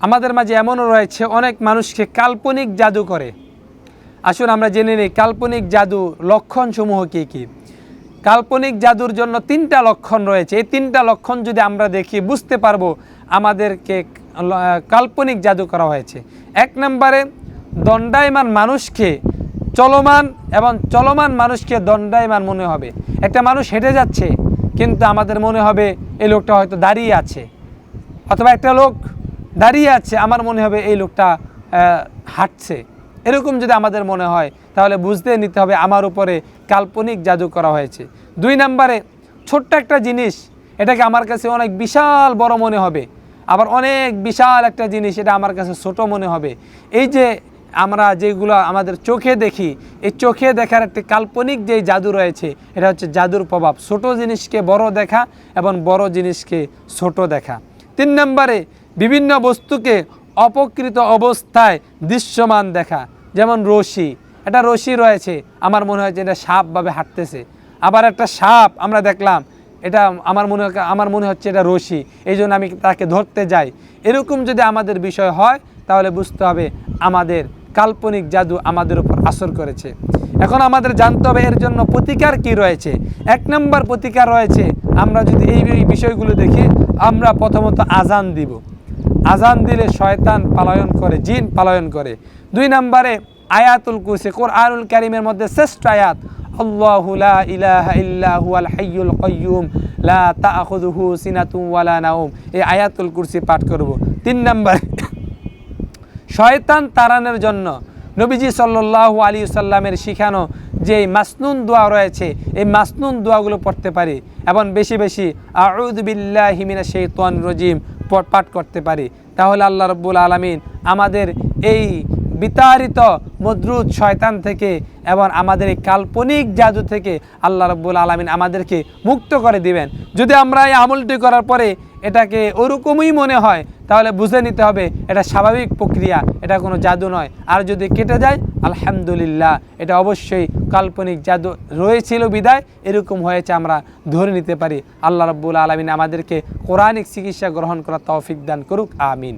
আমাদের মাঝে এমনও রয়েছে অনেক মানুষকে কাল্পনিক জাদু করে। আসুন আমরা জেনে নিই কাল্পনিক জাদু লক্ষণসমূহ কী কী। কাল্পনিক জাদুর জন্য 3টা লক্ষণ রয়েছে। এই 3টা লক্ষণ যদি আমরা দেখি বুঝতে পারবো আমাদেরকে কাল্পনিক জাদু করা হয়েছে। 1 নম্বরে দণ্ডায়মান মানুষকে চলমান মানুষকে দণ্ডায়মান মনে হবে। একটা মানুষ হেঁটে যাচ্ছে কিন্তু আমাদের মনে হবে এই লোকটা হয়তো দাঁড়িয়ে আছে, অথবা একটা লোক দাঁড়িয়ে আছে আমার মনে হবে এই লোকটা হাঁটছে। এরকম যদি আমাদের মনে হয় তাহলে বুঝতে নিতে হবে আমার উপরে কাল্পনিক জাদু করা হয়েছে। 2 নম্বরে ছোট্ট একটা জিনিস এটাকে আমার কাছে অনেক বিশাল বড় মনে হবে, আবার অনেক বিশাল একটা জিনিস এটা আমার কাছে ছোট মনে হবে। এই যে আমরা যেগুলো আমাদের চোখে দেখি, এই চোখে দেখার একটি কাল্পনিক যেই জাদু রয়েছে এটা হচ্ছে জাদুর প্রভাব। ছোট জিনিসকে বড় দেখা এবং বড় জিনিসকে ছোট দেখা। 3 নম্বরে বিভিন্ন বস্তুকে অপকৃত অবস্থায় দৃশ্যমান দেখা, যেমন রশি, একটা রশি রয়েছে আমার মনে হয় যে এটা সাপভাবে হাঁটতেছে, আবার একটা সাপ আমরা দেখলাম এটা আমার মনে হচ্ছে এটা রশি, এই জন্য আমি তাকে ধরতে যাই। এরকম যদি আমাদের বিষয় হয় তাহলে বুঝতে হবে আমাদের কাল্পনিক জাদু আমাদের উপর আসর করেছে। এখন আমাদের জানতে হবে এর জন্য প্রতিকার কি রয়েছে। 1 নম্বর প্রতিকার রয়েছে, আমরা যদি এই বিষয়গুলো দেখি, আমরা প্রথমত আজান দিব। আজান দিলে শয়তান পলায়ন করে, জিন পলায়ন করে। 2 নম্বরে আয়াতুল কুরসি, কোরআনুল কারীমের মধ্যে শ্রেষ্ঠ আয়াত, আল্লাহু লা ইলাহা ইল্লা হুয়াল হাইয়ুল কাইয়্যুম লা তাখুযুহু সিনাতুন ওয়ালা নাওম, এই আয়াতুল কুরসি পাঠ করব। 3 নম্বরে শয়তান তাড়ানোর জন্য নবীজি সাল্লাল্লাহু আলাইহি সাল্লামের শিখানো যে মাসনুন দোয়া রয়েছে এই মাসনুন দোয়াগুলো পড়তে পারি এবং বেশি বেশি আউযু বিল্লাহি মিনাশ শাইতানির রাজিম পাঠ করতে পারি। তাহলে আল্লাহ রাব্বুল আলামিন আমাদের এই বিতাড়িত মদরুদ শয়তান থেকে এবং আমাদের এই কাল্পনিক জাদু থেকে আল্লাহ রাব্বুল আলামিন আমাদেরকে মুক্ত করে দিবেন। যদি আমরা এই আমলটি করার পরে এটাকে ওরকমই মনে হয় তাহলে বুঝে নিতে হবে এটা স্বাভাবিক প্রক্রিয়া, এটা কোনো জাদু নয়। আর যদি কেটে যায় আলহামদুলিল্লাহ, এটা অবশ্যই কাল্পনিক জাদু রয়েছিল বিদায় এরকম হয়েছে আমরা ধরে নিতে পারি। আল্লাহ রাব্বুল আলামিন আমাদেরকে কোরআনিক চিকিৎসা গ্রহণ করার তৌফিক দান করুক, আমিন।